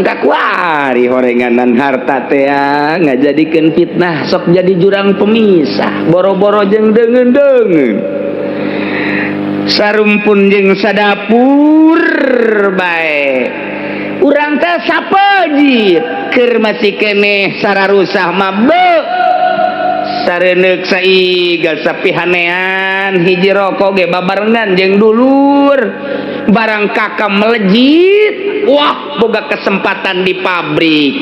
kakuari horenganan harta teh ngajadikeun fitnah sok jadi jurang pemisah boro-boro jeung deungeun-deungeun sarumpun jeung sadapur bae urang teh sapejit keur masih keneh sararusah mah beu sareneuk saigal sapihanean hiji rokok ge babarengan jeung dulur barang kakak melejit wah boga kesempatan di pabrik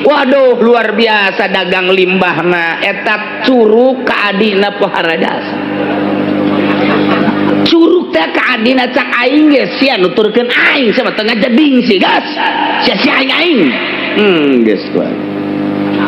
waduh luar biasa dagang limbahna eta curug ka adina pohara jasa curug teh ka adina cak aing ge sia nuturkeun aing sama tengah jeding sih gas sia aing geus tuh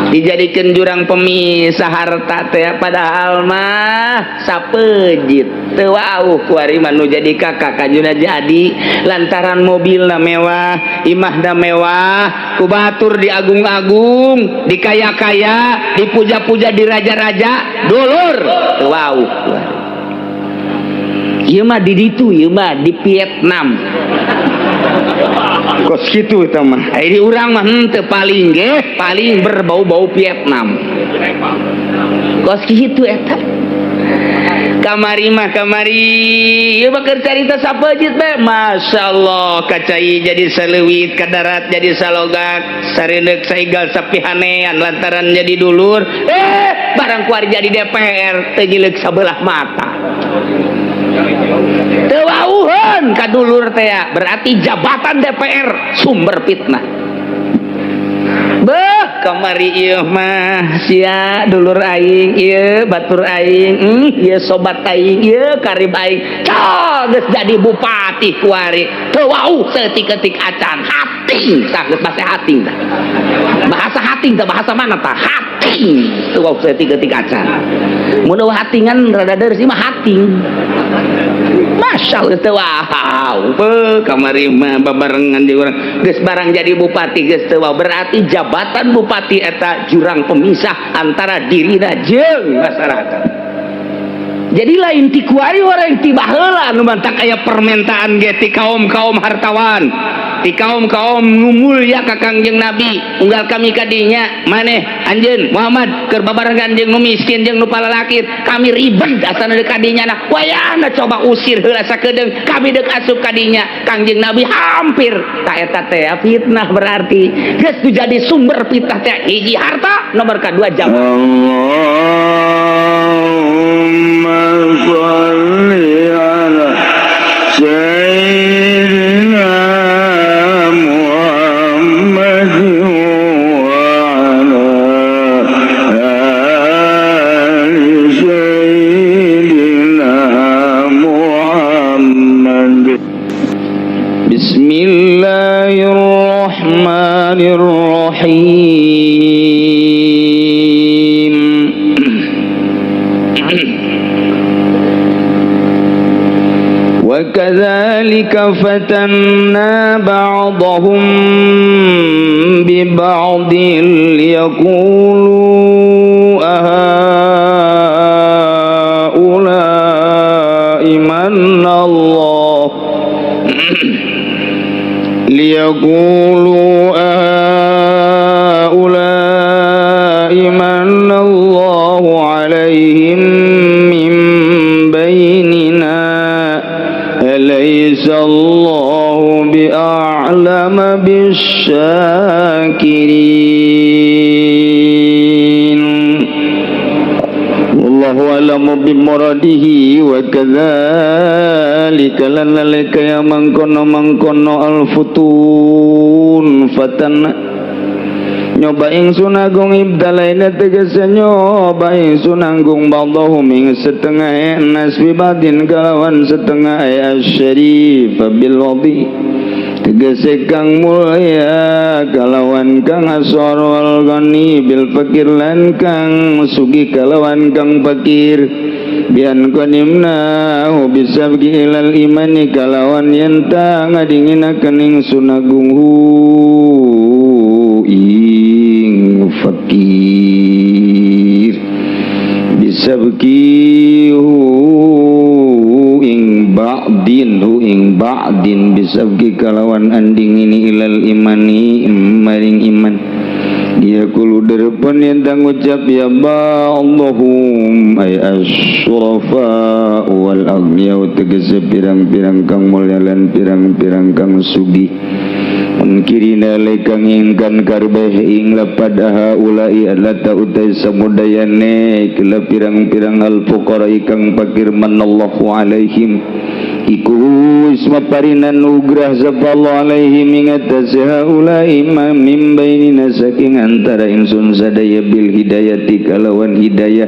dijadikeun jurang pemisah harta teh padahal mah sapejit teu wauh kuari mah nu jadi kakak kanjuna jadi lantaran mobilna mewah imahna mewah ku batur diagung-agung dikaya-kaya dipuja-puja diraja-raja dulur teu wauh kuari ieu mah di ditu ieu mah di Vietnam kos kitu eta mah di urang mah teu paling ge paling berbau-bau Vietnam kos kitu eta kamari ieu mah keur carita sapejit bae masyaallah kacai jadi saleuwit ka darat jadi salogak sareneuk saigal sapihanean lantaran jadi dulur barang kuari jadi DPR teu jileuk sabelah mata teu wauheun ka dulur teh berarti jabatan DPR sumber fitnah beuh kamari ieu mah sia dulur aing ieu batur aing ieu sobat aing ieu karib aing geus jadi bupati kuari teu wauh setik-etik acan hating tah geus bahasa hating tah bahasa hating tah bahasa mana tah hating teu wauh setik-etik acan mun hatingan rada deureus mah hating masyaallah teu wauh beuh kamari mah babarengan di urang geus barang jadi bupati geus teu wauh berarti jabatan bupati eta jurang pemisah antara dirina jeung masyarakat jadi lain ti kuari orang ti baheula nu mantak aya permintaan ge ti kaum-kaum hartawan ti kaum-kaum nu mulya ka Kangjeng Nabi unggal kami kadinya maneh anjeun Muhammad keur babarengan jeung nu miskin jeung nu palalakit kami ribet asana deuk kadinya nah wayahna coba usir heula sakedeung kami deuk asup kadinya Kangjeng Nabi hampir ta eta teh fitnah berarti geus jadi sumber fitnah teh hiji harta nomor kadua jamaah sholli ala sayyidina Muhammad wa ala ali sayyidina Muhammad bismillahirrahmanirrahim وكذلك فتنا بعضهم ببعض ليقولوا أهؤلاء من الله ليقولوا أهؤلاء من الله عليهم من بيننا أليس الله بأعلم بالشاكرين والله أعلم بمراده وكذلك لنلك يا من كنا الفتون فتن nyoba ingsun agung ibdalaina tegese nyoba ingsun anggung ba'dahum ing setengah nas bibadin kalawan setengah asyarif bil wadi tegese kang mulya kalawan kang asor wal ghani bil fakir lan kang sugi kalawan kang fakir bian qadimna bisabgi ilal imani kalawan yenta ngadinginakeun ingsun agung ing fakir bisabki ing ba'din ing ba'din bisabki kalawan anding ini ilal imani maring iman. Dia kulu depan yang tang ucap ya Allahum ay asyrafa wal agniya tegese pirang-pirang kang mulya lan pirang-pirang kang sugi. Mungkirina lekang ingkan karbeh ing lapad ulai alata utai samudayane kela pirang-pirang al-fuqara ikang pakir manallahu alaihim iku isma parinan nugrah sapallahu alaihim ingatasi haulai ma min bainina saking antara insun sadaya bil hidayati kalawan hidayah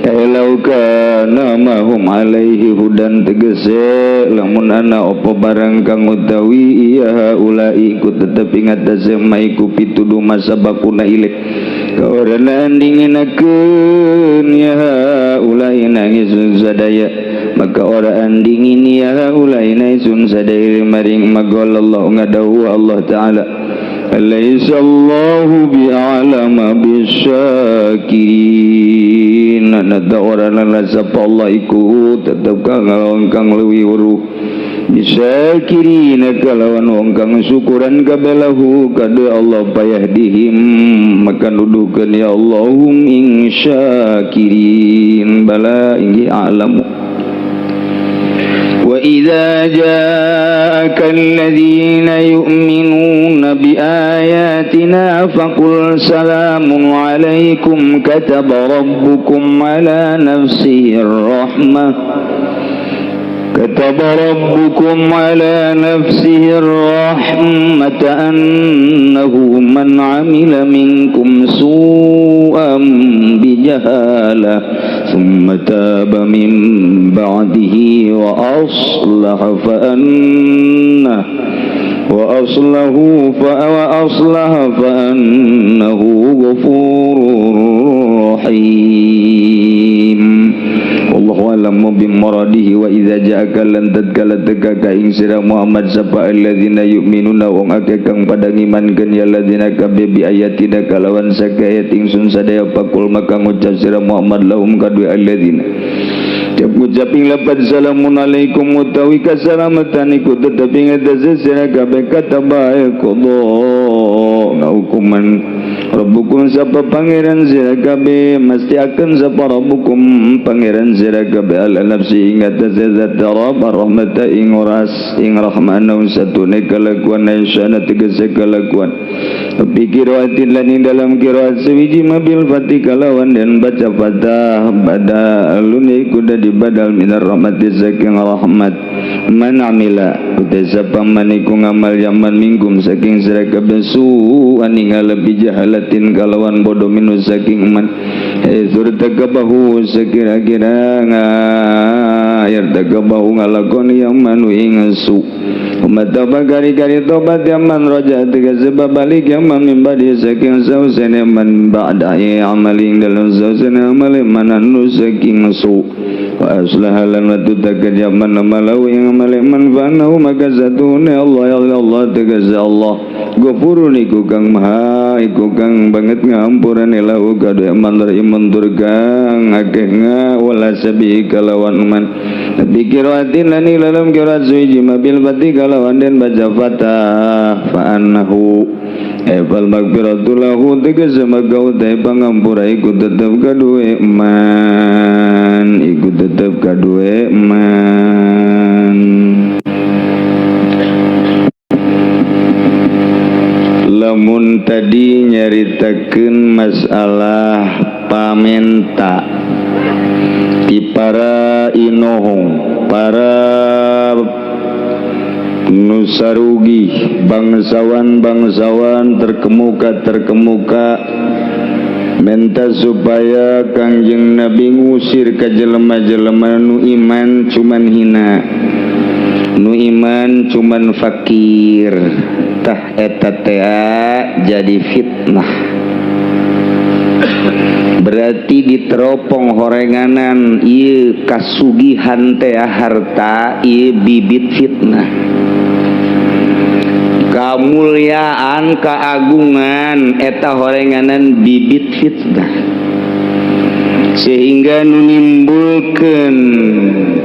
elau kana mahum alaihi hudan tegese lamun ana apa barang kang utawi iya haulai ku tetep ingatasi ma iku pituduh masabakuna ilek kaorana andinginakeun ya haulai nangisun sadaya maka orang dingin ya ulai naisun sadaya maring magallallah ngadahu Allah taala alaysa Allahu bi'alama bisyakirin nada orang lala sapa Allah iku tetep kang leuwih weruh bisyakirin kalawan wong kang syukuran kabelahu kada Allah payahdihim maka nuduhkeun ya Allahum ing syakirin bala ingi alamu. وَإِذَا جَاءَكَ الَّذِينَ يُؤْمِنُونَ بِآيَاتِنَا فَقُلْ سَلَامٌ عَلَيْكُمْ كَتَبَ رَبُّكُمْ عَلَى نَفْسِهِ الرَّحْمَةَ كتب ربكم على نفسه الرحمة أنه من عمل منكم سوءا بجهالة ثم تاب من بعده وأصلح فأنه غفور رحيم. Wallahu a'lamu bimuradihi. Wa idza ja'aka lan tadkala tegaka ing sira Muhammad sapa alladzina yu'minuna wong akeh kang padang imankeun ya alladzina kabeh bi ayatina kalawan sakayat ingsun sadaya pakul maka ngucap sira Muhammad lahum kadue alladzina tiap ngucaping lapan salamun alaikum utawi kasalamatan iku tetep ing atase sira kabeh katabae qadha hukuman Rabbukum sapa pangeran sira kabeh mesti akan sapa Rabbukum pangeran sira kabeh ala nafsi ing atase zat rahmata ing oras ing rahmana satune kalakuan nasyana tegese kalakuan pikiratin lan ing dalam kiraat sewiji mabil fatih kalawan dan baca fatah badalun iku di badal minar rahmati saking rahmat man amila utai sapa maniku ngamal yaman mingkum saking sira kabeh su'an ing lebih jahalatin kalawan bodoh minu saking man surtakabahu sekira-kira ngayar takabahu ngalakoni yang manu ing su umataba kari-kari tobat yaman roja tiga sebab balik yaman mimbadi saking sausen yaman ba'da'i amaling dalam sausen amaling mananu saking su wa aslahalan wa tutakan yaman amalau yang amaling manfa'anahu maka zatune Allah ya Allah tegasa Allah gopurun iku kang maha iku kang banget ngampuran ilahu kadu yaman iman turgang akeh nga wala sabi kalawan man pikiratin lani lalam kirat suiji mabil bati kalawan den baca fatah fa'annahu fal magfiratulahu tegese magau te pangampura iku tetep kadue man iku tetep kadue man. Lamun tadi nyaritakeun masalah pamenta di para inohong para nusarugi bangsawan-bangsawan terkemuka menta supaya Kangjeng Nabi ngusir ka jelema-jelema nu iman cuman hina nu iman cuman fakir tah eta teh jadi fitnah berarti diteropong horenganan ieu kasugihan teh harta ieu bibit fitnah kamulyaan kaagungan eta horenganan bibit fitnah sehingga menimbulkan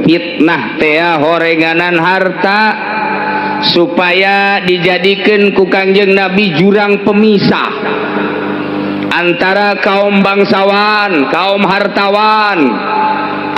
fitnah teh horenganan harta supaya dijadikan ku Kangjeng Nabi jurang pemisah antara kaum bangsawan, kaum hartawan,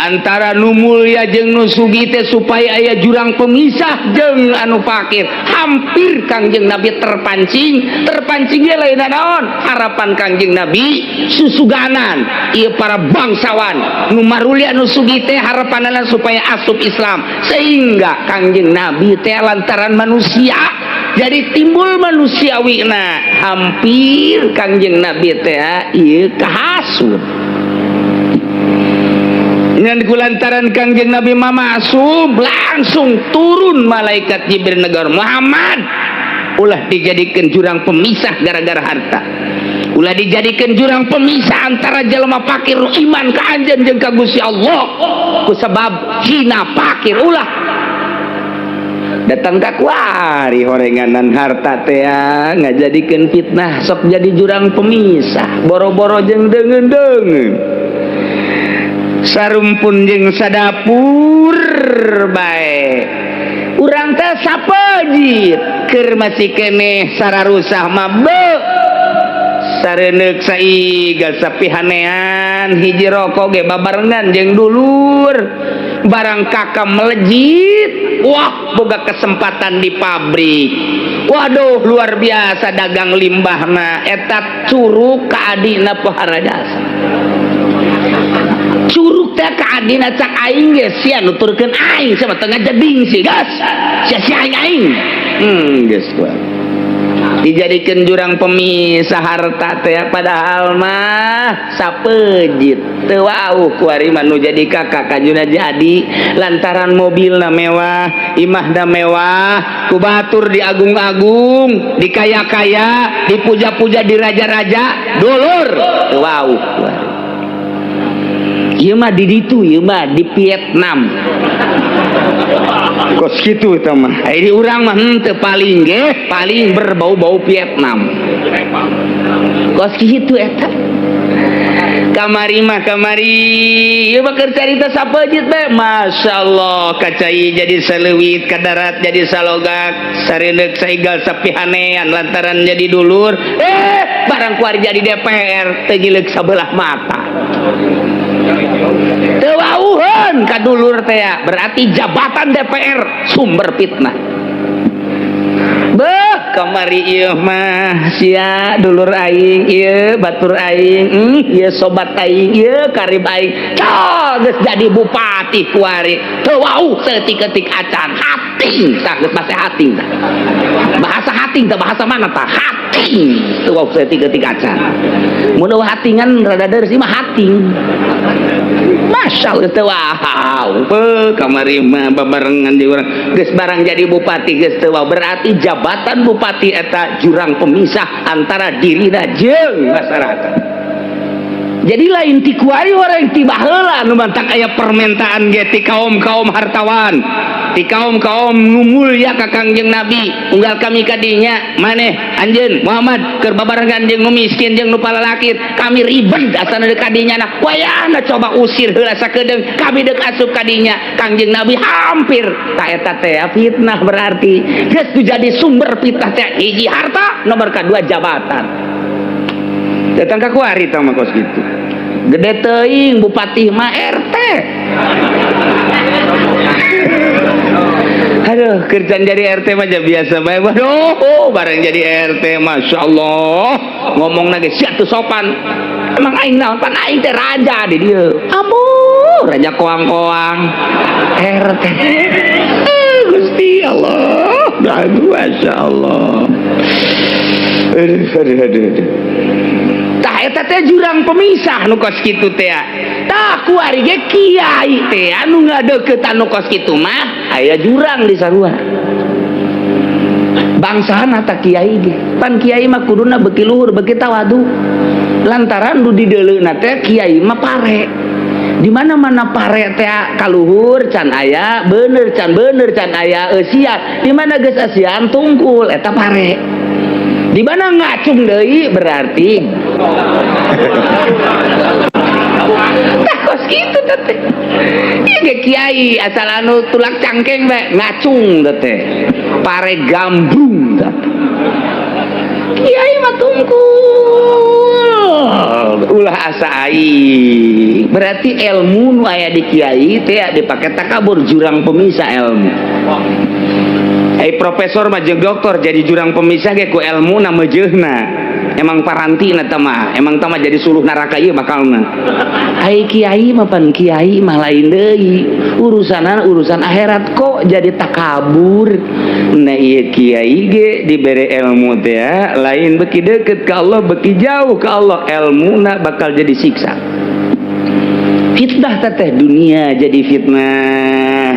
antara nu mulya jeung nu sugih teh supaya aya jurang pemisah jeung anu fakir. Hampir Kangjeng Nabi terpancingnya lain naon harapan Kangjeng Nabi susuganan ieu para bangsawan nu marulya nu sugih teh harapanana supaya asup Islam, sehingga Kangjeng Nabi teh lantaran manusia jadi timbul manusiawina. Hampir Kangjeng Nabi teh ieu kahasut ngan kulantaran Kangjeng Nabi mama asub langsung turun malaikat Jibril negar Muhammad ulah dijadikan jurang pemisah gara-gara harta, ulah dijadikan jurang pemisah antara jelema fakir iman ka anjeun jeung ka Gusti Allah ku sabab hina fakir. Ulah datang ka kuari horenganan harta teh ngajadikeun fitnah sok jadi jurang pemisah boro-boro jeung deungeun-deungeun sarumpun jeung sadapur bae urang teh sapejit keur masih keneh sararusah mah beu sareuneup saigal sapihanean hiji rokok ge babarengan jeung dulur barang kakak melejit wah boga kesempatan di pabrik. Waduh luar biasa dagang limbahna eta curug ka adina pahara jasa. Curug teh ka adina cak aing ge sia nuturkeun aing sama tengah jeding sih gas sia aing geus dijadikeun jurang pemisah harta teh padahal mah sapejit teu wauh ku ari manu jadi kakak kajuna jadi lantaran mobilna mewah imahna mewah ku batur diagung-agung dikaya-kaya dipuja-puja diraja-raja dulur teu wauh ku ari ieu mah di ditu ieu mah di Vietnam kos kitu eta mah di urang mah teu paling ge paling berbau-bau Vietnam kos kitu eta kamari ieu mah keur carita sapejit bae masyaallah kacai jadi saleuwit ka darat jadi salogak sareuneup saigal sapihanean lantaran jadi dulur barang kuari jadi DPR teu gileuk sabelah mata teu wauheun ka dulur teh berarti jabatan DPR sumber fitnah. Beuh kamari ieu mah sia dulur aing ieu batur aing ieu sobat aing ieu karib aing geus jadi bupati kuari teu wauh saeutik-eutik acan hating tah geus bahasa hating tah bahasa hating tah bahasa mana tah hating teu wauh saeutik-eutik acan mun hatingan rada deureus mah hating masyaallah teu wauh beuh kamari mah babarengan jeung urang geus barang jadi bupati geus teu wauh berarti jabatan bupati eta jurang pemisah antara dirina jeung masyarakat. Jadi lain ti kuari orang tiba heula nu mantak aya permintaan ge ti kaum-kaum hartawan, ti kaum-kaum ngumulya ka Kangjeng Nabi. Unggal kami kadinya maneh anjeun Muhammad keur babarengan jeung nu miskin jeung nu palalakit, kami ribet asana deuk kadinya na. Wayahna coba usir heula sakedeung kami deuk asup kadinya. Kangjeng Nabi hampir ta eta teh fitnah berarti geus jadi sumber fitnah teh hiji harta, nomor kadua jabatan. Datang ka kuari tah mah kos kitu. Gede teuing bupati mah RT. Aduh, kerjaan jadi RT mah biasa bae. Waduh, bareng jadi RT masyaallah. Ngomongna ge sia teu sopan. Emang aing naon pan aing teh raja di dieu. Ampun, raja koang-koang. RT. Gusti Allah. Aduh, masyaallah. Aduh. Tah eta teh jurang pemisah nu kos kitu teh. Tah kuari ge kiai teh anu ngadeukeut anu kos kitu mah aya jurang di sarua. Bangsana tah kiai ge. Pan kiai mah kuduna beuki luhur beuki tawadu. Lantaran nu di deuleuna teh kiai mah pare. Di mana-mana pare teh kaluhur can aya bener can aya sia. Di mana geus asian tungkul eta pare. Di mana ngacung deui berarti takos gitu teh. Ieu kiai asal anu tulak cangkeng bae ngacung teh. Pare gambung teh. Kiai mah tungkul ulah asa aing. Berarti ilmu nu aya di kiai teh dipake takabur jurang pemisah ilmu. Profesor mah jeung doktor jadi jurang pemisah ge ku ilmu na meujeuhna. Emang paranti na mah, emang tama jadi suluh neraka ieu bakalna. Ai kiai mah pan kiai mah lain deui. Urusan akhirat kok jadi takabur. Nah ieu kiai ge dibere ilmu teh lain beki deukeut ka Allah, beki jauh ka Allah, ilmuna bakal jadi siksa. Fitnah teh dunia jadi fitnah.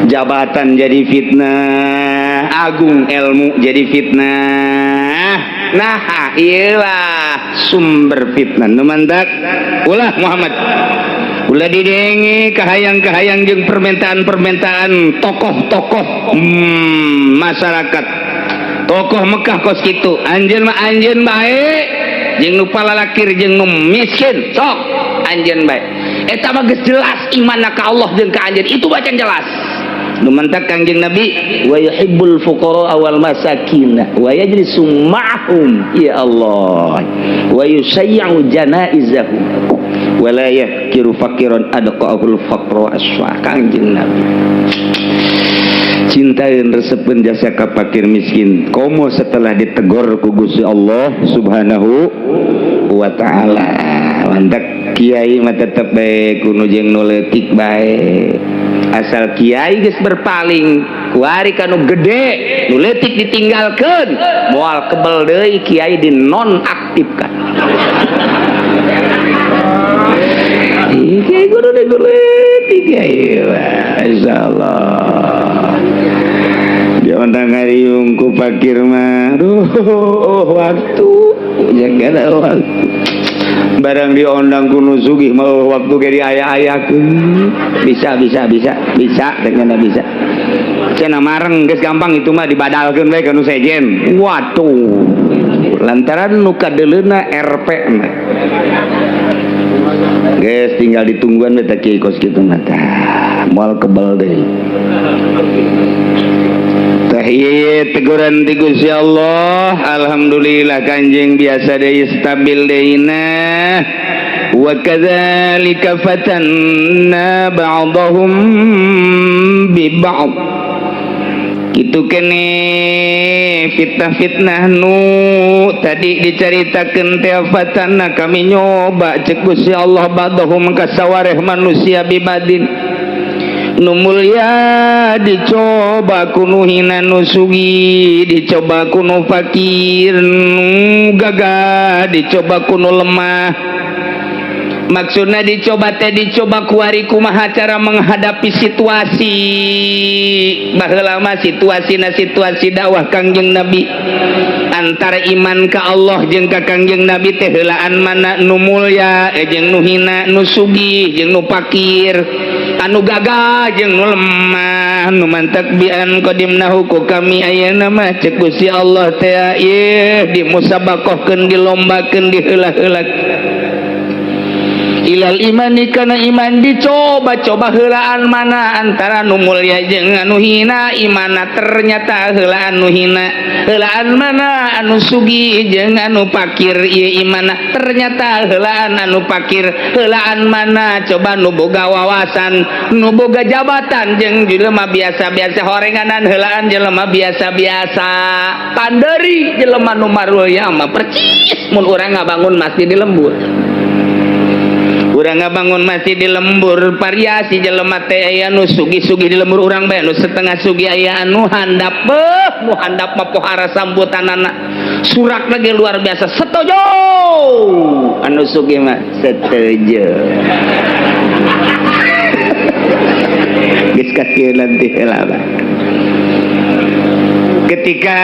Jabatan jadi fitnah, agung ilmu jadi fitnah. Nah, iyalah sumber fitnah. Nu mantak ulah Muhammad. Ulah didengi kahayang-kahayang jeung permintaan-permintaan tokoh-tokoh masyarakat. Tokoh Mekah kos kitu. Anjeun mah anjeun bae jeung nu palalakir jeung nu miskin. Sok anjeun bae. Eta mah geus jelas imanna ka Allah jeung ka anjeun. Itu bacan jelas. Nu mantak Kangjeng Nabi wa yuhibbul fuqara wal masakin wa yajlisu ma'hum ya Allah wa yusayyi'u janaizahum wa la yahkiru faqiran adqa'ul faqra aswa. Kangjeng Nabi cintain resepeun jasa ka fakir miskin komo setelah ditegor ku Gusti Allah Subhanahu wa taala. Mantak kiai mah tetep bae kuno jeung nu leutik bae. Asal kiai geus berpaling ku ari kanu gede nu leutik ditinggalkeun moal kebel deui kiai dinonaktifkan. Kiai kudu leutik kiai masyaallah. Dia ondang ngariung ku fakir mah aduh waktu jaga waktu. Barang diondang kuno sugih mau waktu ke di ayah-ayahkeun bisa dengan bisa cenah mareng geus gampang itu mah dibadalkeun bae ka nu sejen. Waduh lantaran nu kadeleuna RP mah geus tinggal ditungguan eta kiai kos kitu mah moal kebal deui. Tahiyat teguran ti Gusti Allah. Alhamdulillah Kanjeng biasa deui stabil deuna. Wa kadzalika fatanna ba'dahum bi ba'd. Kitu kene fitnah-fitnah nu tadi dicaritakeun teh fatanna kami nyoba cek Gusti Allah ba'dahum ka sawareh manusia bibadin. Nu mulia dicoba kuno hina nu sugi, dicoba kuno fakir, nu gagah dicoba kuno lemah. Maksudnya dicoba kuari kumaha cara menghadapi situasi baheula mah situasi dakwah Kangjeng Nabi antara iman ka Allah jeung ka Kangjeng Nabi teh heulaan mana nu mulya jeung nu hina, nu sugih jeung nu fakir, anu gagah jeung nu lemah. Nu mantak bian qadimnahu ku kami ayeuna mah cek Gusti Allah teh ieu dimusabaqahkeun dilombakeun diheula-heula ilal imani kana iman dicoba heulaan mana antara nu mulya jeung anu hina. Imana ternyata heulaan nu hina, heulaan mana anu sugih jeung anu fakir. Ieu imana ternyata heulaan anu fakir, heulaan mana coba nu boga wawasan, nu boga jabatan jeung jelema biasa-biasa horenganan heulaan jelema biasa-biasa. Panderi jelema nu marulya mah percis mun urang ngabangun masjid di lembur. Urang ngabangun masjid di lembur variasi jelema teh aya nu sugih-sugih di lembur urang bae nu setengah sugih aya anu handap mah pohara sambutanana surak lagi luar biasa setuju anu sugih mah setuju geus kasieun teh heula. Ketika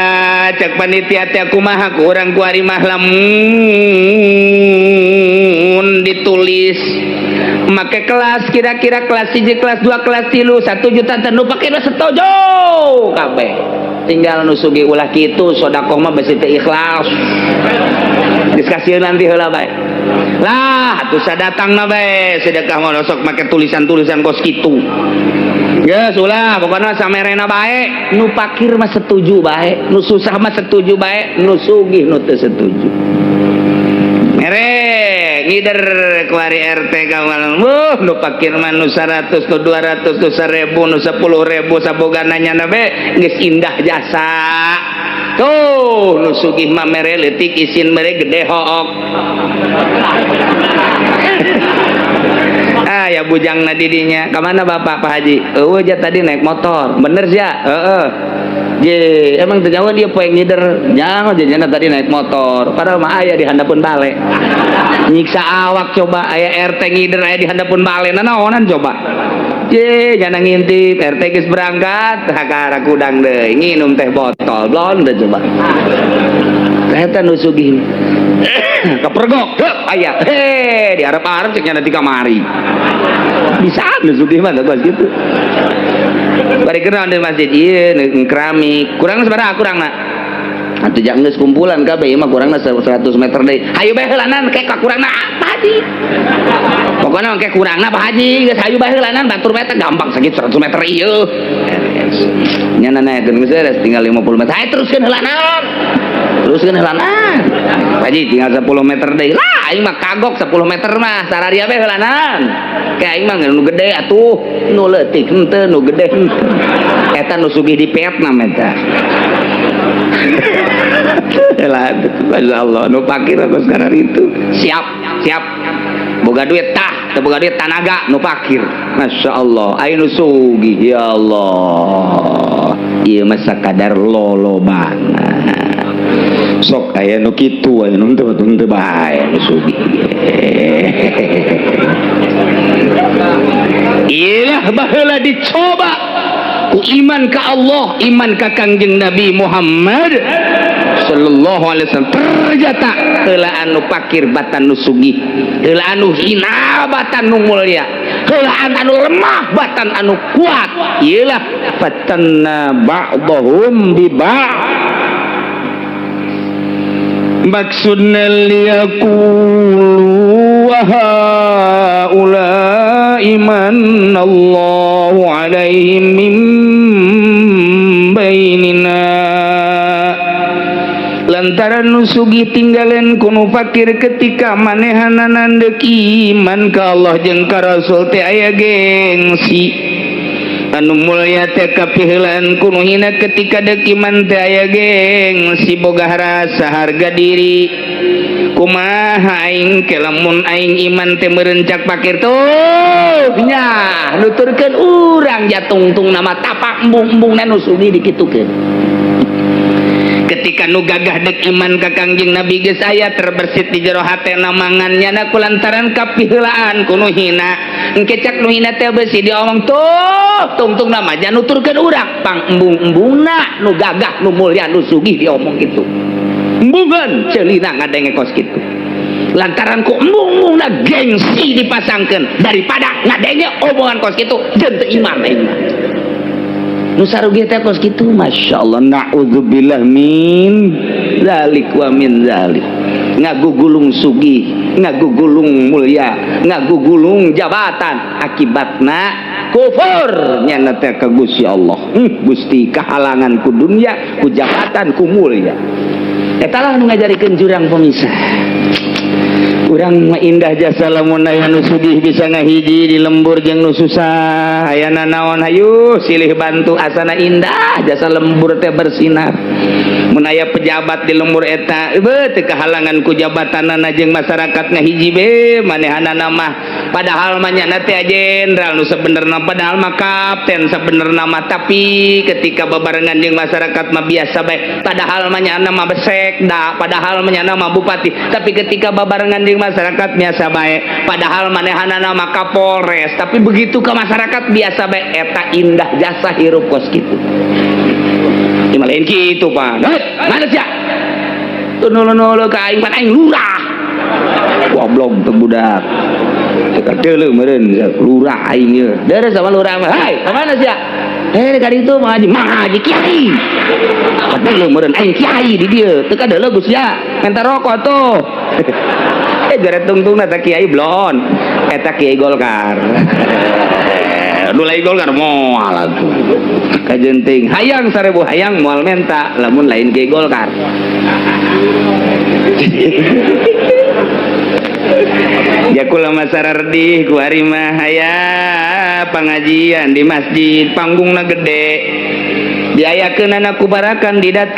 cek panitia teh kumaha ku urang ku ari mah lamun ditulis make kelas kira-kira kelas 1 kelas 2 kelas 3 1 juta tanu pake setuju kabeh tinggal nu sugih ulah kitu sedekah mah besi teh ikhlas geus kasieun nanti heula bae Lah atuh sadatang na bae sedekah mah sok make tulisan-tulisan kos kitu. Ya sulah pokoknya samerena bae, nu pakir mah setuju bae, nu susah mah setuju bae, nu sugih nu teu setuju. Mere ngider kuari RT kawan, nu pakir mah nu 100, nu 200, nu 1000, nu 10.000 sabogananya na bae geus indah jasa. Tuh nu sugih mah mere leutik isin mere gede hook. Ya bujang na didinya kemana bapak Pak Haji? Ja tadi naik motor bener ya? Je emang terjauh dia poeng ngider jangan jadinya tadi naik motor padahal mah aya di handapun bale nyiksa awak coba aya RT ngider aya di handapun bale naonan coba je jangan ngintip RT geus berangkat hakara kudang deui nginum teh botol blon deh coba eta nu sugih kepergok aya di arep-arep cek nyana di kamari bisa nu sugih mah bagus gitu bari kena di masjid ieu keramik kurang sabaraha kurangna atuh jang geus kumpulan kabeh ieu mah kurangna 100 meter deui hayu bae heulanan kek ka kurangna Pak Haji pokona kek kurangna Pak Haji geus hayu bae heulanan batur mah gampang sakit 100 meter ieu nyana naekeun geus tinggal 50 meter hayu teruskeun heulanan Pak Haji tinggal 10 meter deui lah aing mah kagok 10 meter mah sararia bae heulanan kayak aing mah nu gede atuh nu leutik henteu nu gede eta nu sugih di Vietnam eta Masya Allah nu pakir aku sekarang itu siap boga duit boga duit tanaga nu pakir Masya Allah ayo nu sugih ya Allah ieu mah sakadar lolobana sok aya nu kitu aya nu teu bae nu sugih ilah baheula dicoba ku iman ka Allah iman ka Kangjeng Nabi Muhammad sallallahu alaihi wasallam ternyata heula anu pakir batan nu sugih heula anu hina batan nu mulya heula anu lemah batan anu kuat iyalah fatanna ba'dhum bi ba'd maksudna liyaqulu wa haula'i manallahu alaihim min bainina lantaran nu sugih tinggalen kuno fakir ketika manehana nandek iman ka Allah jeung ka Rasul teh aya gengsi anu mulya teh kapiheulan kuno hina ketika deuk iman teh aya gengsi boga rasa harga diri kumaha aing ke lamun aing iman teh meureun cak pakir tuh nya nuturkeun urang jatungtung nama tapak embung-embungna nu sugih dikitukeun ketika nu gagah dek iman ka Kangjeng Nabi geus aya terbersit di jero hatena mangannya na kulantaran kapiheulaan kuno hina engke cak nu hina teh beusi diomong tuh tungtung nama jan nuturkeun urang pang embung-embungna nu gagah nu mulya nu sugih diomong kitu embungan ceulina ngadenge kos kitu lantaran ku embung-embungna gengsi dipasangkeun daripada ngadenge omongan kos kitu jeung teu iman aing mah nu sarugi teh kos kitu masyaallah naudzubillah min zalik wa min zalik ngagugulung sugih ngagugulung mulya ngagugulung jabatan akibatna kufur nyana teh ka Gusti Allah Gusti kahalangan ku dunya ku jabatan ku mulya eta lah nu ngajarikeun jurang pemisah urang mah indah jasa lamun aya nu sugih bisa ngahiji di lembur jeung nu susah ayana naon hayu silih bantu asana indah jasa lembur teh bersinar mun aya pejabat di lembur eta teu kahalangan ku jabatanana jeung masyarakat ngahiji be manehanana mah padahal mah nya teh jenderal nu sabenerna padahal mah kapten sabenerna mah tapi ketika babarengan jeung masyarakat mah biasa bae padahal mah nya mah besekda padahal mah nya mah bupati tapi ketika babarengan jeung masyarakat biasa baik padahal manehana nama Kapolres tapi begitu ke masyarakat biasa baik eta indah jasa hirup kos kitu dimalain kitu Pak mana sih nulu ka aing pan aing lurah goblok teu budak teu deuleu meureun lurah aing ieu deure sama lurah mah hai ka mana sih ka ditu mah haji kiai deuleu meureun aing kiai di dieu teu ka deuleu Gus ya minta rokok tuh Jare tungtung eta kiai blon eta kiai Golkar. Nu lain Golkar moal atuh kajenting hayang 1000 hayang moal menta lamun lain kiai Golkar. Ya kula masarardi ku ari mah aya pangajian di masjid panggungna gede diayakeun anak kubarakan kandidat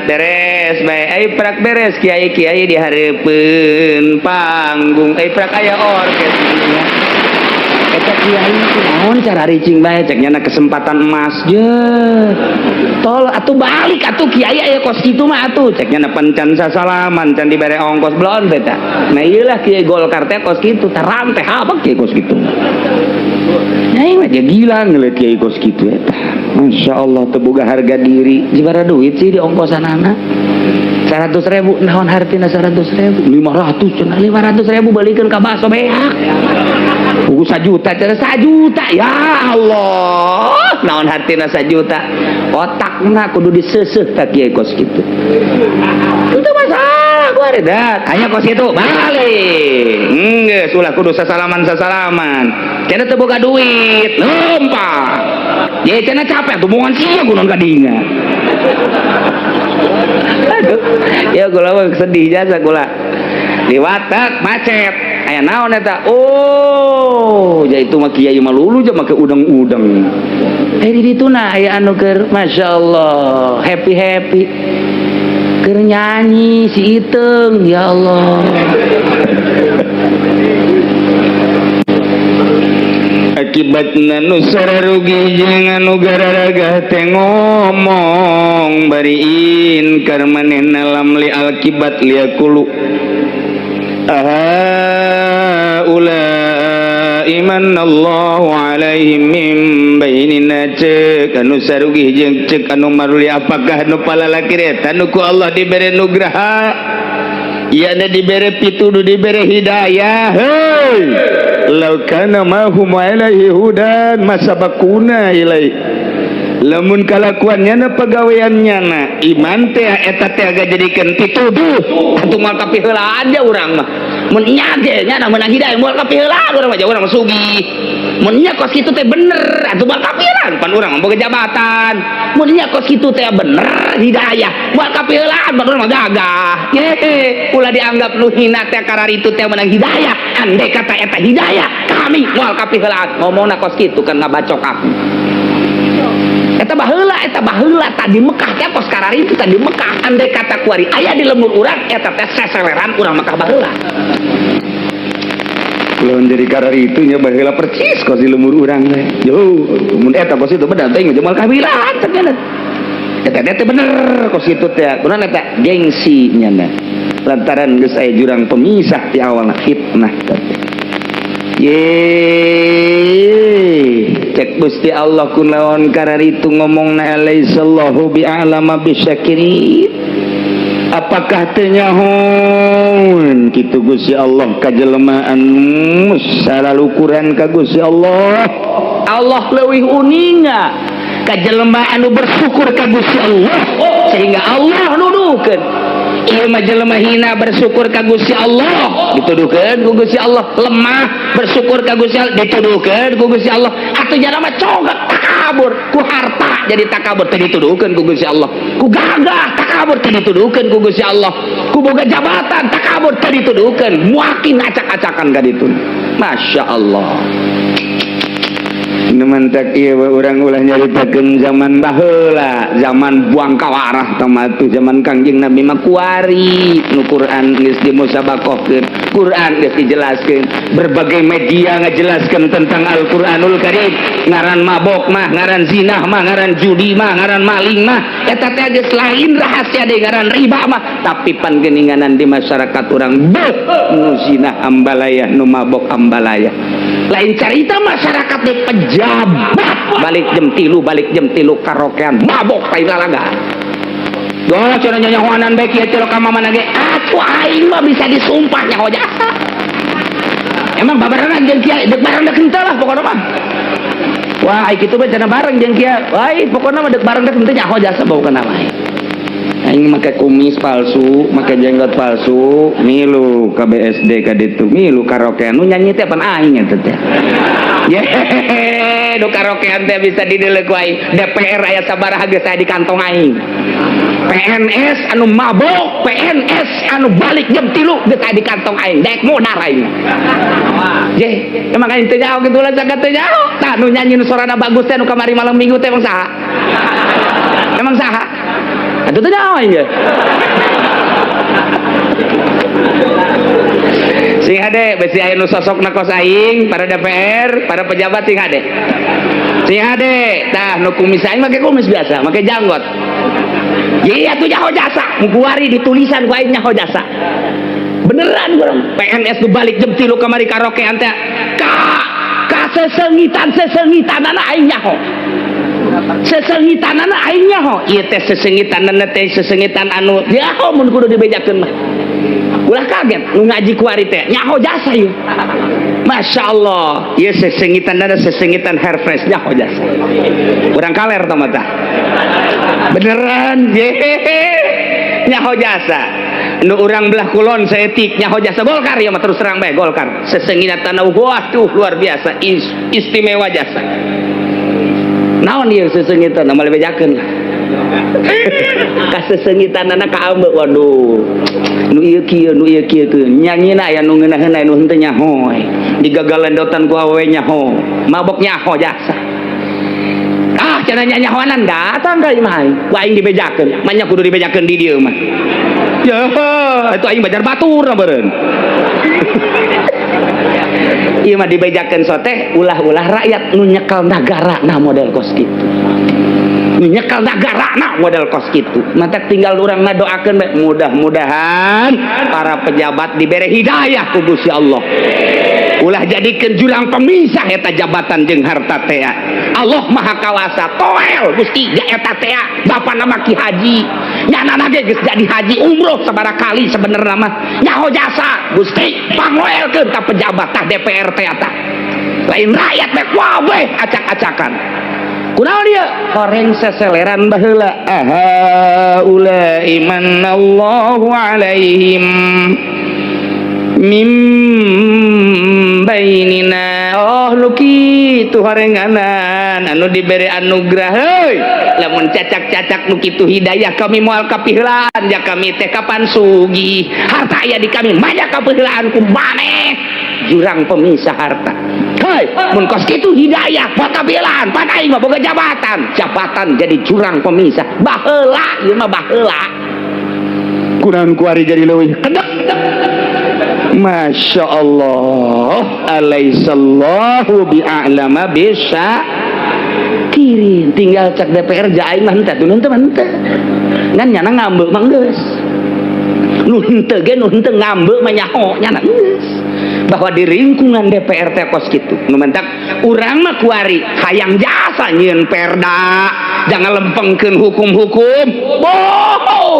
beres bae ai prak beres kiai-kiai dihareupeun panggung prak aya orkes eta kiai naon cara ricing bae cek nyana kesempatan emas je tol atuh balik atuh kiai aya kos kitu mah atuh cek nyana pancan sasalaman can dibere ongkos blon teh tah nah ieu lah kiai Golkar teh kos kitu taram teh habak kiai kos kitu nyai mah gila ngeliat kiai kos kitu eta Masya Allah teboga harga diri jibara duit sih di ongkosanana 100.000 naon hartina 100.000 500 cenah 500.000 balikeun ka baso beak buku 1 juta cenah 1 juta ya Allah naon hartina 1 juta otakna kudu diseuseuh ka kieu kos kitu itu masalah ku aredat hanya kos itu balik geus ulah kudu sasalaman cenah teu boga duit lempah ye cenah capek tuh momongan sia kunaon kadinga. Aduh, ya kula mah sedih jasa kula. Di watak macet. Aya naon eta? Oh, ja itu mah kiai mah lulu ja make udang-udang. Di dituna aya anu keur masyaallah, happy. Keur nyanyi si Iteung, ya Allah. Akibatna nu sararugi jeung anu gararaga teh ngomong bariin karmanehna lamli akibat liakulu imanallahu alaihim min bainina cek anu sarugi jeung cek anu maruli apakah nu palalaki eta nu ku Allah dibere nugraha ieu dibere pituduh dibere hidayah heuy law kana mahum alaihi hudan masabakuna ilai lamun kalakuannya na pagaweannya na iman teh eta teh aga jadikeun pituduh atuh moal ka piheula aja urang mah mun nya ge nya na meunang hidayah moal ka piheula urang mah urang mah sugih mun nya kos kitu teh bener atuh moal ka piheula pan urang mah boga jabatan mun nya kos kitu teh bener hidayah moal ka piheula pan urang mah gagah ye ulah dianggap nu hina teh kararitu teh meunang hidayah andai kata eta hidayah kami moal ka piheula ngomongna kos kitu kan ngabacok aku eta baheula tadi Mekah teh kos karari itu tadi Mekah andai kata kuari aya di lemur urang eta teh seseleran urang Mekah baheula lawan jadi karari itu nya baheula percis kos di lemur urang teh yo mun eta kos itu bedah teh moal kabilaan cenah eta teh bener kos itu teh kunaon eta gengsi nya lantaran geus aya jurang pemisah ti awalna fitnah teh cek Gusti Allah kunaon kararitu ngomongna alaihissallahu bi'alama bisyakirin apakah teu nyahoon kitu Gusti Allah kajelmaan salalukuran ka Gusti Allah leuwih uninga kajelema anu bersyukur ka Gusti Allah sehingga Allah nuduhkeun ieu mah jelema hina bersyukur ka Gusti Allah dituduhkeun ku Gusti Allah lemah bersyukur ka Gusti Allah dituduhkeun ku Gusti Allah atuh jalma cogat takabur ku harta jadi takabur teh dituduhkeun ku Gusti Allah ku gagah takabur teh dituduhkeun ku Gusti Allah ku boga jabatan takabur teh dituduhkeun muakin acak-acakan ka ditu Masya Allah nemantak ieu urang ulah nyaritakeun zaman baheula zaman buang kawarah tamatu zaman Kangjeng Nabi mah kuari nu Quran geus dimusabaqahkeun Quran geus dijelaskeun berbagai media ngajelaskeun tentang Al-Qur'anul Karim ngaran mabok mah ngaran zinah mah ngaran judi mah ngaran maling mah eta teh geus lain rahasia deui ngaran riba mah tapi pan geuninganan di masyarakat urang beuh nu zinah ambalayah nu mabok ambalayah lain carita masyarakat teh pejabat balik jam 3 karaokean mabok paing lalaga doa cenah nyanyahoanan bae kieu celok ka mamana ge atuh aing mah bisa disumpah nya jasa emang babarengan jeung kieu deuk bareng deuk henteu lah pokona mah wah ai kitu mah cenah bareng jeung kieu ai pokona mah deuk bareng deuk henteu nya jasa bawa kana mah aing make kumis palsu, make jenggot palsu, milu ka BSD ka ditu, milu karaokean nu nyanyi teh pan aing eta teh. Ye, nu karaokean teh bisa dideuleu ku aing. DPR aya sabaraha geus aya di kantong aing. PNS anu mabok, PNS anu balik jam 3 geus aya di kantong aing, daek modar aing. Ye, emang aing teu nyaho kitu lah jagat teu nyaho. Tah nu nyanyi nu sorana bagus teh nu kamari malam Minggu teh emang saha? Emang saha? Aduh teu nyaho aing. Sing hade besi aya nu sosokna kos aing, para DPR, para pejabat sing hade. Sing hade, tah nu kumis aing make kumis biasa, make janggot. Iya tuh nyaho jasa, muguari ditulisan ku aing nyaho jasa. Beneran urang PNS nu balik jam 3 kamari karaokean teh. Ka sesengitan-sesengitanana aing nyaho. Sesengitanana aing nyaho. Ieu teh sesengitanana teh sesengitan anu nyaho mun kudu dibejakeun mah. Ulah kaget nu ngaji ku ari teh nyaho jasa ieu. Masya Allah, ieu sesengitanana sesengitan Herfresh nyaho jasa. Urang kaler tah mah tah. Beneran ye nyaho jasa nu urang belah kulon saeutik nyaho jasa Golkar ya mah terus terang bae Golkar sesengitan waduh luar biasa istimewa jasa naon ieu sesengitan mah lebejakeun ka sesengitanana ka ambe waduh nu ieu kieu nyanyina aya nu ngeunaheun aya nu henteu nyaho digagalendotan ku awewe nyaho mabok nyaho jasa. Cenah nyahoanan datang ka imah aing. Ku aing dibejakeun, manya kudu dibejakeun di dieu mah. Ya, itu aing bajar batur beureun. Ieu mah dibejakeun soteh ulah-ulah rakyat nu nyekel nagara nah model kos kitu. Nu nyekel nagara nah model kos kitu. Mata tinggal urang ngadoakeun bae mudah-mudahan para pejabat dibere hidayah ku Gusti Allah. Ulah jadikeun jurang pemisah eta jabatan jeung harta teh. Allah Maha Kawasa toel Gusti eta teh bapa nama Ki Haji nyanana ge geus jadi haji umroh sabaraha kali sebenarnya mah nyaho jasa Gusti pangoelkeun ka pejabat tah DPR teh eta lain rakyat teh wae acak-acakan kunaon dia koreng seseleran baheula aha ulai manallahu alaihim mim bainina oh luki tu harenganan anu diberi anugerah heuy lamun cacak-cacak nu kitu hidayah kami moal kapiheulaan ja kami teh kapan sugi harta aya di kami manya kapiheulaan ku maneh jurang pemisah harta heuy mun kos kitu hidayah moal kapiheulaan pan aing mah boga jabatan jadi jurang pemisah baheula ieu mah baheula kunaon ku ari jadi leuwih kedek Masya Allah alaihissallahu bi'a'lama bisa kirin tinggal cek DPR jaing mah henteu nu henteu ngan nyana ngambeu mah geus nu henteu ge nu henteu ngambeu mah nyaho nyana geus bahwa di lingkungan DPR teh kos kitu nu mentak urang mah kuari hayang jasa nyieun perda jangan lempengkeun hukum-hukum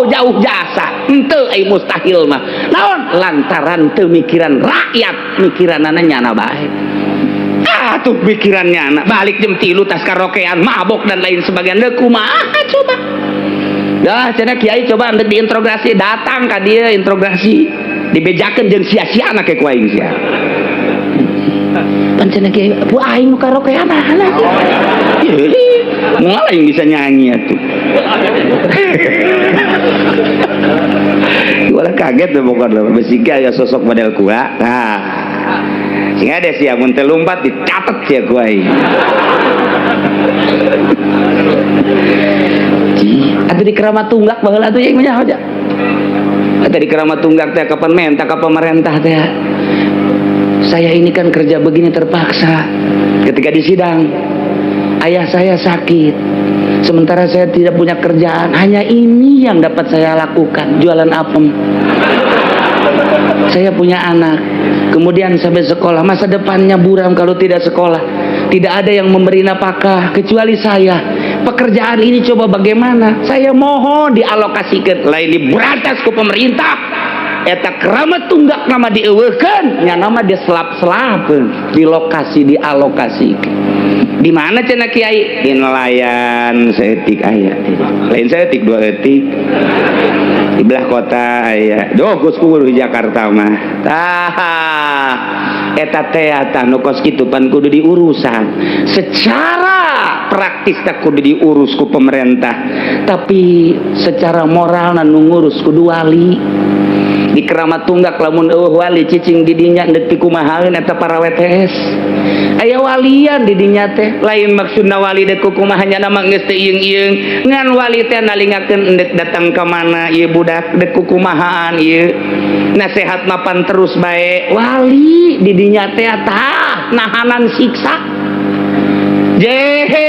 jauh jasa henteu ai mustahil mah naon lantaran teu mikiran rakyat mikiranana nyana bae atuh pikirannya anak balik jam 3 tas karaokean mabok dan lain sebagainya kumaha coba dah cenah kiai coba untuk diintrogasi datang ka dia introgasi dibejakeun jeung sia-sia anak ku aing sia pan cenah kiai bu aing nu karaokean anak moal aing bisa nyanyi atuh wala kaget deh pokoknya besika ya sosok model kuat nah sing ada sih mun teu lompat dicatet sia ku aing atuh di Keramat Tunggak baheula atuh aing nyaho aja atuh di Keramat Tunggak teh kapan menta ka pemerintah teh saya ini kan kerja begini terpaksa ketika di sidang ayah saya sakit sementara saya tidak punya kerjaan hanya ini yang dapat saya lakukan jualan apem saya punya anak kemudian sampai sekolah masa depannya buram kalau tidak sekolah tidak ada yang memberi nafkah kecuali saya pekerjaan ini coba bagaimana saya mohon dialokasikan lain diberantas ke pemerintah eta Keramat Tunggak nama dieuweukeun nya nama diselap-selapeun di lokasi dialokasikan Di mana cenah kiai? Di nelayan seetik aya. Lain seetik dua etik. Di belah kota aya. Doh Gus kudu di Jakarta mah. Tah. Eta teh anu kos kitu pan kudu diurusan. Secara praktis tak kudu diurus ku pemerintah. Tapi secara moral nu ngurus kudu wali. Di Keramat Tunggak lamun eueuh wali cicing di dinya neuk pikumahaeun eta para WTS. Aya walian di dinya teh, lain maksudna wali deuk kumaha nya nama geus teu ieung-ieung. Ngan wali teh nalingakeun endek datang ka mana ieu budak deuk kumahaan ieu. Nasehat mapan terus bae. Wali di dinya teh tah nahanan siksa. Jehe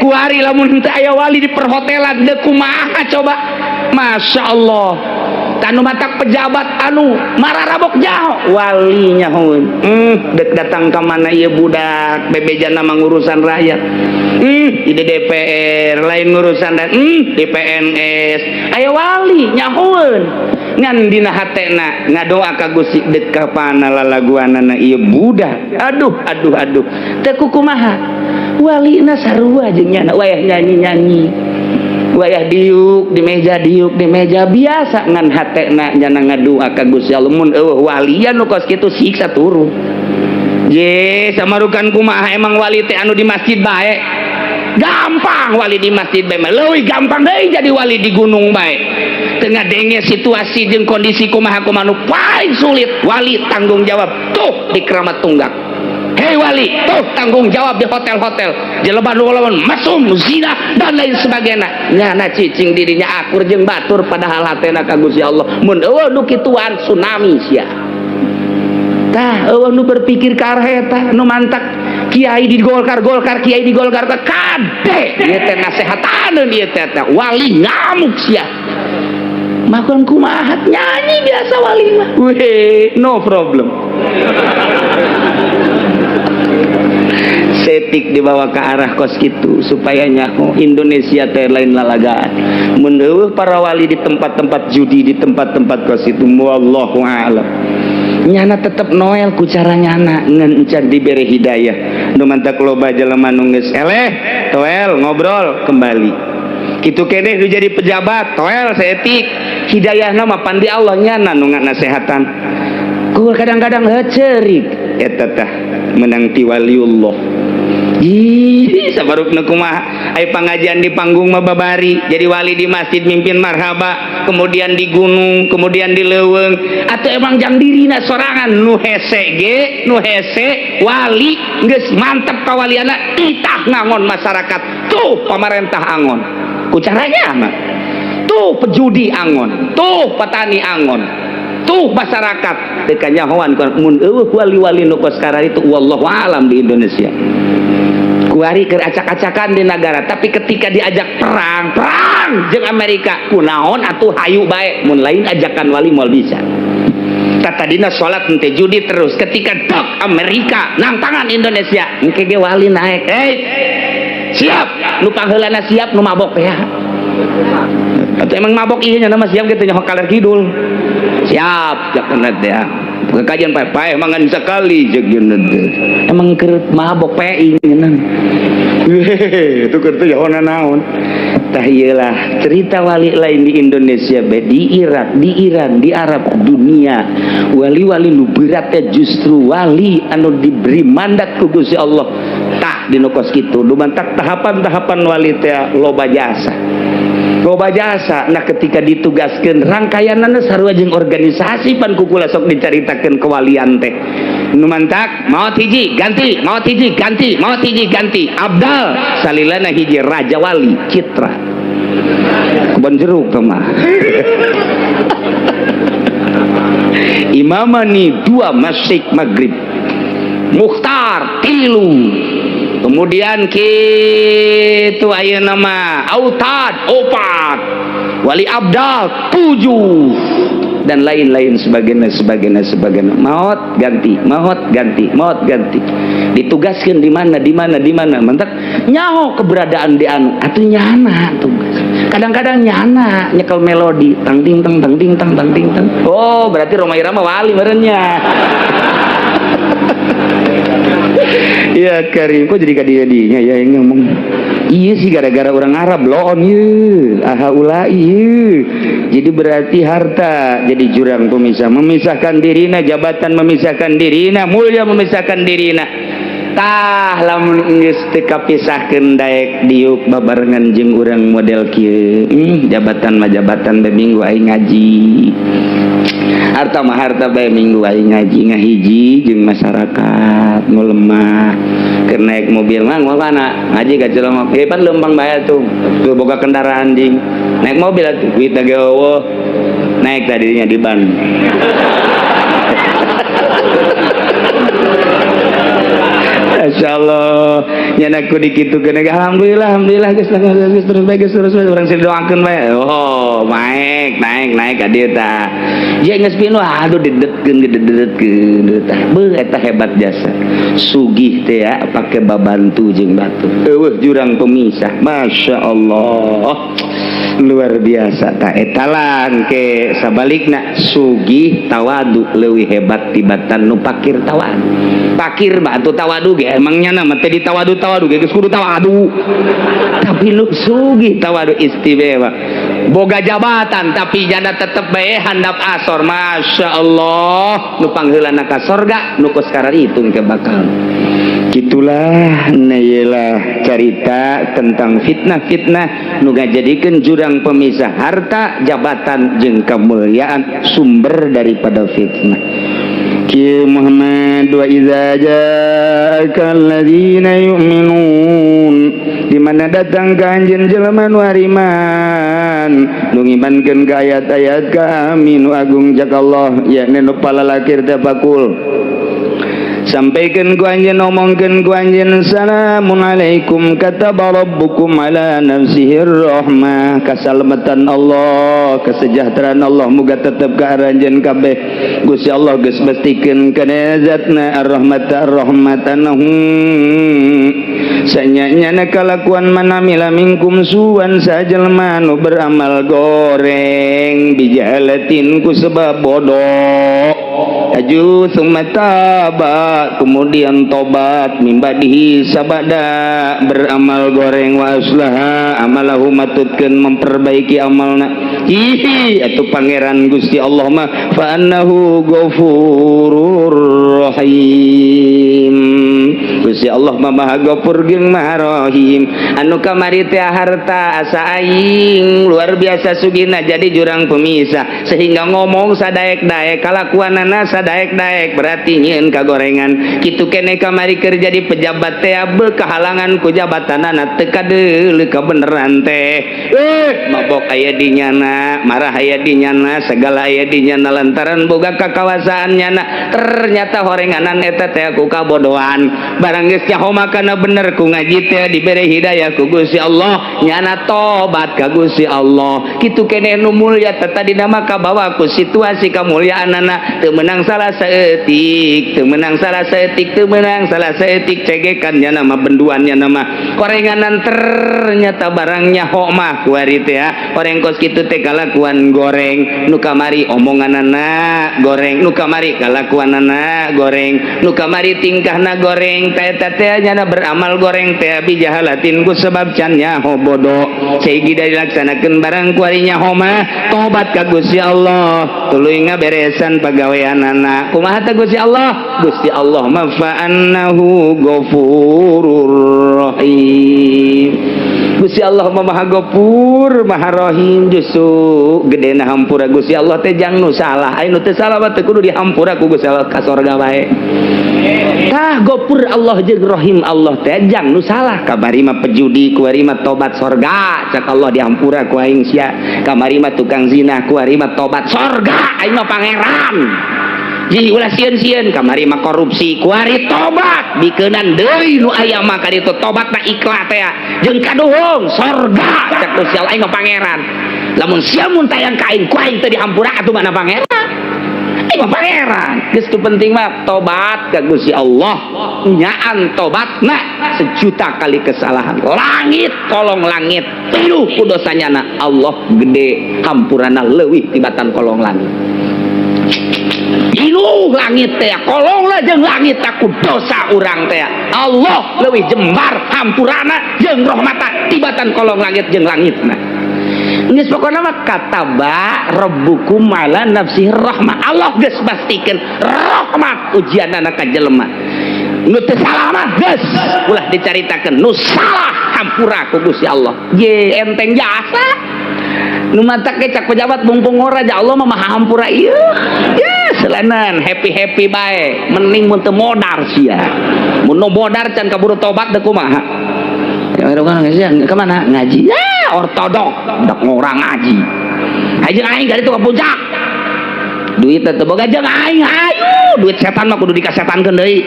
kuari lamun teu aya wali di perhotelan deuk kumaha coba. Masya Allah. Tanu matak pejabat anu mararabok jaho wali nyahoun dek datang ke mana ieu budak bebejana mangurusan rakyat di DPR lain ngurusan dan di PNS aya wali nyahoun ngan dina hatena ngadoa ka Gusti dek ka pana lalaguanana ieu budak aduh teu kumaha walina sarua jeung nya wayah nyanyi-nyanyi wayah diuk di meja biasa ngan hatena nyana ngadua ka Gusti Allah mun eueuh walian nu kos kitu siksa turun je samarukan kumaha emang wali teh anu di masjid bae gampang wali di masjid bae mah leuwih gampang deui jadi wali di gunung bae tengah denge situasi jeung kondisi kumaha nu paling sulit wali tanggung jawab tuh di Keramat Tunggak. Hei wali, tuh tanggung jawab di hotel-hotel, jeleban-jeleban, mesum, zina dan lain sebagainya. Nyana cicing dirinya akur jeung batur padahal hatena ka Gusti Allah. Mun eueuh nu kituan tsunami sia. Tah, eueuh nu berpikir ka arah eta, nu mantak kiai di Golkar, kiai di Golkar kade. Ieu teh nasehataneun ieu teh wali ngamuk sia. Makon kumaha nyanyi biasa wali mah. Weh, no problem. Setik dibawa ke arah kos gitu supaya nyaho Indonesia teh lain lalagaan mun eueuh para wali di tempat-tempat judi di tempat-tempat kos itu wallahu a'lam nyana tetep noel ku cara nyana ngan encan dibere hidayah nu mantak loba jelema nu geus eleh toel ngobrol kembali kitu keneh nu jadi pejabat toel seetik hidayahna mah pandi Allah nyana nu ngasehatan ku kadang-kadang heuceurik eta tah menang ti waliullah. Ih, sabarukna kumaha aya pangajian di panggung mah babari jadi wali di masjid mimpin marhaba kemudian di gunung kemudian di leuweung atuh emang jang dirina sorangan nu hese wali geus mantep kawaliana itah ngangon masyarakat tuh pamarentah angon ku caranya mah tuh pejudi angon tuh petani angon tuh masyarakat teu kanyahoan mun eueuh wali-wali nu kos karari itu wallahu alam di Indonesia kuari keur acak-acakan di negara tapi ketika diajak perang jeung Amerika kunaon atuh hayu bae mun lain ajakan wali moal bisa tatadina salat teh judi terus ketika dok Amerika nang tangan Indonesia engke ge wali naik siap nu pangheulana siap nu mabok ya atau emang mabok ieu nya nama siap kitu nya kaler kidul siap jakeuna teh kajian pae mangan sekali jeung emang keur mabok PI ngeunang itu keur teh naon tah ieu lah cerita wali lain di Indonesia be di Irak di Iran di Arab dunia wali-wali nu berat teh justru wali anu diberi mandat ku Gusti Allah tah dinu kos kitu lumantak tahapan-tahapan wali teh loba jasa nah ketika ditugaskeun rangkaianna sarua jeung organisasi pan kukula sok dicaritakeun kewalian teh nu mantak maot hiji ganti abdal salilana hiji raja wali citra kebon jeruk mah imamani 2 masjid maghrib mukhtar 3 kemudian kitu ayeuna nama autad 4 wali abdal 7 dan lain-lain sebagainya maut ganti ditugaskan di mana mantap nyaho keberadaan di anu atuh nyana tugas kadang-kadang nyana nyekel melodi tang ting tang oh berarti Roma Irama wali merenya Ya Karim, kok jadi kadinya ya yang ngomong. Iya sih gara-gara orang Arab loon ye, ahaulai ye. Jadi berarti harta jadi jurang pemisah, memisahkan dirina, jabatan memisahkan dirina, mulia memisahkan dirina. Tah lamun geus teu kapisahkeun daek diuk babarengan jeung urang model kieu. Jabatan mah jabatan bae minggu aing ngaji. Harta mah harta bae minggu aing ngaji ngahiji jeung masyarakat nu lemah. Keur naik mobil mah mana ngaji ka jelema pan leumpang bae tuh. Tuh boga kendaraan jing. Naik mobil atuh duit teh eueuh. Naik tadinya di ban. Insyaallah nyanaku dikitukeun alhamdulillah geus terus bae urang sih doakeun bae. Oh, naik ka dieu tah. Jeung geus pinu aduh didedetkeun tah. Beuh eta hebat jasa. Sugih teh ya pake babantu jeung batu. Eueuh jurang pemisah. Masyaallah. Luar biasa tak etalan ke sabalikna sugih tawadu leuwih hebat tibatan nu pakir tawadu. Pakir mah atuh tawadu ge emangnya nama teh ditawadu ge geus kudu tawadu. Tapi nu sugih tawadu istimewa. Boga jabatan tapi jana tetep bae handap asor. Masyaallah nu pangheulana ka sorga nu kos kararitung ke bakal. Gitulah nayelah cerita tentang fitnah-fitnah nu ngajadikeun jurang pemisah harta, jabatan jeung kemuliaan sumber daripada fitnah. Ki Muhammad wa idza ja'aka alladzina yu'minun di mana datang ka anjeun jelema nu hariman nu ngimankeun ka ayat-ayat kami nu agung jak Allah yakni nu palalakir teh pakul. Sampaikan ku anjeun omongkeun ku anjeun salamun alaikum kataba rabbukum ala nafsihir rahmah. Kasalamatan Allah, kesejahteraan Allah muga tetep ka aranjeun kabeh. Gusti Allah geus bestikeun kana zatna ar-rahmat ar-rahmatan sanyanya kalakuan manamila minkum suwan sajelma nu beramal goreng bijalatin ku sebab bodoh aju sumataba kemudian tobat mimbadihi sabada beramal goreng wa aslaha amalahu matutkeun memperbaiki amalna hihi atuh pangeran Gusti Allah mah fa annahu ghafurur rahim. Gusti Allah mah maha ghafur jeung maha rahim. Anu kamari teh harta asa aing luar biasa sugina jadi jurang pemisah sehingga ngomong sadaek-daek kalakuanana sadaek-daek berarti nyieun kagorengan kitu keneh kamari keur jadi pejabat teh be kahalangan ku jabatanana teu kadeuleu kabeneran teh mabok aya di nyana marah aya di nyana segala aya di nyana lantaran boga kakawasaan nyana ternyata horenganan eta teh ku kabodohan barang geus nyaho kana bener ku ngaji teh dibere hidayah ku Gusti Allah nyana tobat ka Gusti Allah kitu keneh nu mulya teh tadi nama kabawa ku situasi kamuliaanana teu menang salah saeutik teu menang salah saeutik teu menang salah saeutik cegekan nyana mah benduan nyana mah korenganan ternyata barang nyaho mah ku ari teh ya oreng kos kitu teh kalakuan goreng nu kamari omonganana goreng nu kamari kalakuanana goreng nu kamari tingkahna goreng teh teh nyana beramal goreng teh bijahalatin ku sebab can nyaho bodoh sehingga dilaksanakeun barang ku ari nyaho mah tobat ka Gusti Allah tuluy ngaberesan pagaweanana kumaha teh Gusti Allah mah fa annahu ghafurur rahim. Gusti Allah mah maha ghafur maha rahim justru gedena hampura Gusti Allah teh jang nu salah aya nu teu salah mah teu kudu dihampura ku Gusti Allah ka sorga bae tah ghafur Allah jeung rahim Allah teh jang nu salah kamari mah pejudi ku ari mah tobat sorga cak Allah dihampura ku aing sia kamari mah tukang zina ku ari mah tobat sorga aing mah pangeran jadi ulah sieun-sieun kamari mah korupsi kuari tobat bikeunan deui nu aya mah ka ditu tobat mah ikhlas teh jeung kaduhung sorga cak Gusti Allah aing mah pangeran lamun sia mun tayang ka aing ku aing teu dihampura atuh mana pangeran aing mah pangeran geus tu penting mah tobat ka Gusti Allah nyaan tobatna sejuta kali kesalahan langit kolong langit penuh ku dosanyana Allah gede hampurana leuwih tibatan kolong langit Inuh langit teh kolonglah jeung langit aku dosa urang teh Allah leuwih jembar hampurana jeung rahmata tibatan kolong langit jeung langitna geus pokona mah kataba rabbukum ala nafsihi rahmah Allah geus pastikeun rahmat ujianana ka jelema nu teu salah mah geus ulah dicaritakeun nu salah hampura ku Gusti Allah ye enteng jasa nu mata kecak pejabat mumpung raja Allah mah maha hampura ieu ya selanan happy bae mending mun teu modar sia mun nu modar can kaburu tobat deuk kumaha ya orang geus ka mana ngaji ya ortodok dak ngorang ngaji ayeuna aing gari teu ka puncak duit teh boga jeung aing ayo duit setan mah kudu dikasetankeun deui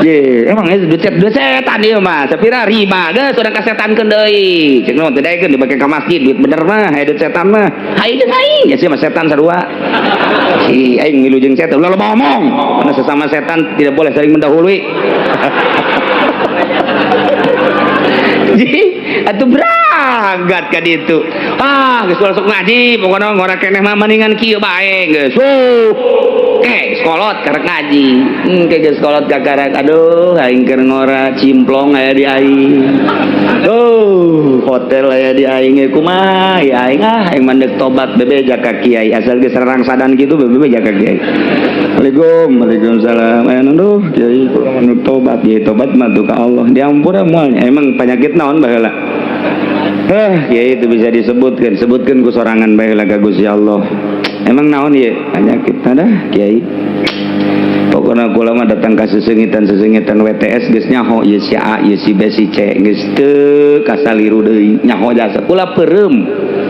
ye emang duit setan ieu mah sapira riba geus urang kasetankeun deui ceuk naon teh daekeun dibake ka masjid duit bener mah aya duit setan mah aing ya sia mah setan sarua si aing ngilu jeung setan ulah loba omong karena sesama setan tidak boleh saling mendahului jadi atuh berangkat ka ditu geus sok ngaji pokona ngora keneh mah mendingan kieu bae geus sekolot karek ngaji geus sekolot kakarek aduh aing keur ngora cimplong aya di aing hotel aya di aing kumaha ya aing mandek tobat bebeja ka kiai asal geus rarangsadan kitu bebeja ka kiai Waalaikumsalam aya nuduh kiai mandek tobat ye tobat mah tuh ka Allah diampura moal emang penyakit naon baheula kiai itu bisa sebutkan ku sorangan baheula ka Gusti Allah emang naon ye penyakit dah kiai pokoknya kula mah datang ka sesengitan WTS geus nyaho ieu si A ieu si B si C geus teu kasaliru deui nyaho jasa kula peureum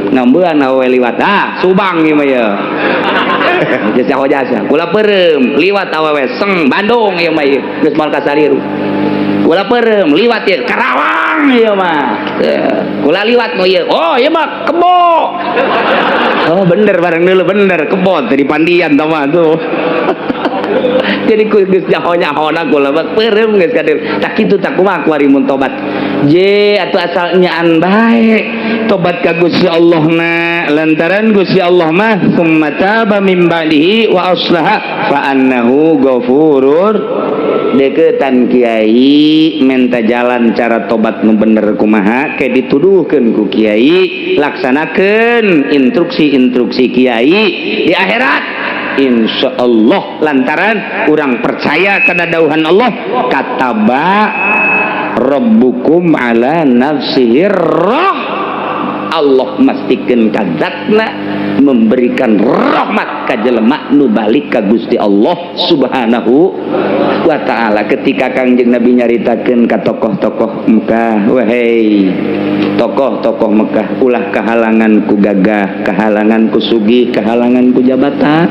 ngambean awe liwat Subang ieu mah ye geus nyaho jasa kula peureum liwat awewe Seng Bandung ieu mah ye geus moal kasaliru kula peureum liwat ieu Karawang ieu mah kula liwat nu ieu oh ieu mah Kebo oh bener bareng dulu bener Kebo tadi pandian tah mah tuh jadi ku geus nyaho-nyahona kula mah peureum geus kadir tak kitu tak kumaha ku ari mun tobat je atuh asal nyaan bae tobat ka Gusti Allah na lantaran Gusti Allah mah summa taba min ba'dihi wa aslaha fa annahu ghafurur deketan kiai minta jalan cara tobat nu bener kumaha ke dituduhkeun ku kiai laksanakeun instruksi kiai di akhirat insyaallah lantaran urang percaya kana dauhan Allah kataba rabbukum ala nafsihi Allah mastikeun ka zatna memberikan rahmat ka jelema nu balik ka Gusti Allah Subhanahu wa taala ketika Kangjeng Nabi nyaritakeun ka tokoh-tokoh Mekah wahai tokoh-tokoh Mekah ulah kahalangan ku gagah kahalangan ku sugih kahalangan ku jabatan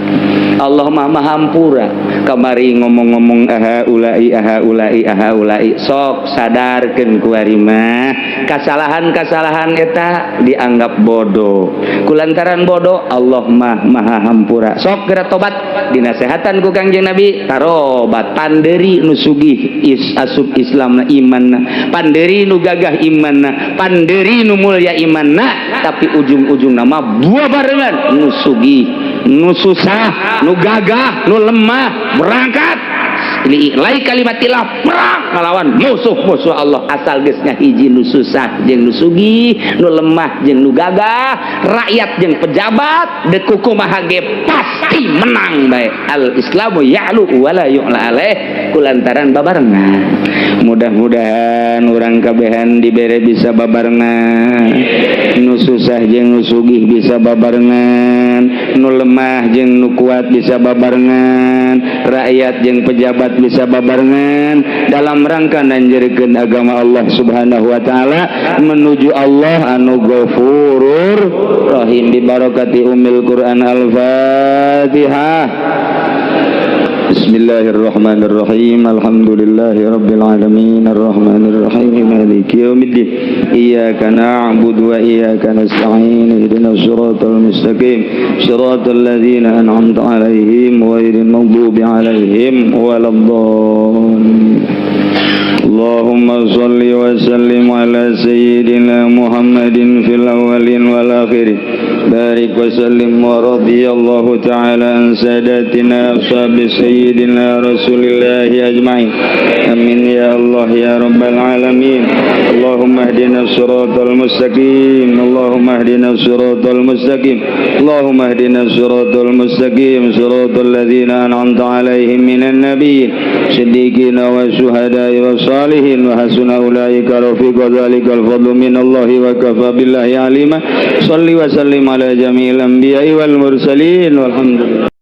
Allah maha hampura kamari ngomong-ngomong ahaulai sok sadarkeun ku ari mah kasalahan-kasalahan eta dianggap bodoh kulantaran bodoh Allah maha hampura sok geura tobat dinasehatan ku Kangjeng Nabi tarobat panderi nu sugih asup Islamna imanna panderi nu gagah imanna panderi nu mulya imanna tapi ujung-ujung nama buah barengan nu sugih nu susah nu gagah nu lemah berangkat lai kalimatillah perang melawan musuh-musuh Allah asal geusnya hiji nu susah jeung nu sugih nu lemah jeung nu gagah rakyat jeung pejabat deuk kumaha ge pasti menang bae al islamu ya'lu wa la yu'la alaih kulantaran babarengan mudah-mudahan urang kabehan dibere bisa babarengan nu susah jeung nu sugih bisa babarengan nu lemah jeung nu kuat bisa babarengan rakyat jeung pejabat bisa babarengan dalam rangka nanjeurkeun agama Allah Subhanahu wa taala menuju Allah anu Ghafurur Rahim bi barakati Ummul Quran Al-Fatihah. Bismillahirrahmanirrahim. Alhamdulillahirabbil alamin arrahmanir rahim maliki yaumiddin. Iyyaka na'budu wa iyyaka nasta'in. Ihdinas siratal mustaqim. Shiratal ladzina an'amta 'alaihim ghairil maghdubi 'alaihim waladdallin. اللهم صل وسلم على سيدنا محمد في الأولين والآخرين بارك وسلم ورضي الله تعالى عن ساداتنا أصحاب سيدنا رسول الله أجمعين آمين يا الله يا رب العالمين اللهم اهدنا الصراط المستقيم اللهم اهدنا الصراط المستقيم اللهم اهدنا الصراط المستقيم صراط الذين أنعمت عليهم من النبيين صديقين والشهداء والصالحين وحسن أولئك رفيق ذلك الفضل من الله وكفى بالله عليما صل وسلم على جميع الأنبياء والمرسلين والحمد لله